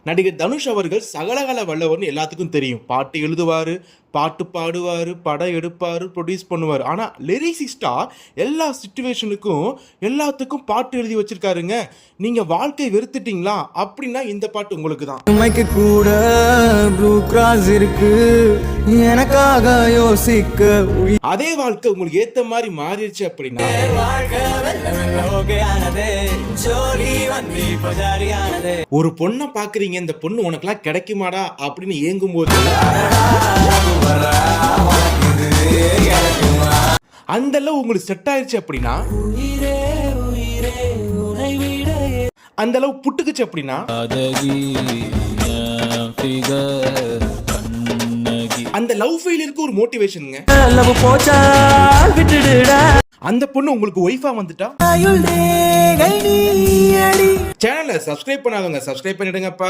நடிகர் தனுஷ் அவர்கள் சகலகல வல்லவர்னு எல்லாத்துக்கும் தெரியும். பாட்டு எழுதுவாரு, பாட்டு பாடுவாரு, படம் எடுப்பாரு, ப்ரொடியூஸ் பண்ணுவாரு. ஆனா லிரிசிஸ்டா எல்லா சிச்சுவேஷனுக்கும் எல்லாத்துக்கும் பாட்டு எழுதி வச்சிருக்காருங்க. நீங்க வாழ்க்கை வெறுத்துட்டீங்களா அப்படின்னா இந்த பாட்டு உங்களுக்கு தான். உமைக்கு கூட ப்ளூ கிராஸ் இருக்கு எனக்காக யோசிக்க. அதே வாழ்க்கை உங்களுக்கு ஏத்த மாதிரி மாறிடுச்சு அப்படின்னா ஒரு பொண்ணை பாக்குறீங்க, இந்த பொண்ணு உனக்கெல்லாம் கிடைக்குமாடா அப்படின்னு ஏங்கும் போது அந்த அளவு உங்களுக்கு செட் ஆயிடுச்சு அப்படின்னா, அந்த அளவு புட்டுக்குச்சு அப்படின்னா, அந்த லவ் ஃபெயிலியருக்கு ஒரு மோட்டிவேஷனுங்க. அந்த பொண்ணு உங்களுக்கு ஒய்ஃபா வந்துட்டா சேனலை சப்ஸ்கிரைப் பண்ணாதவங்க சப்ஸ்கிரைப் பண்ணிடுங்கப்பா.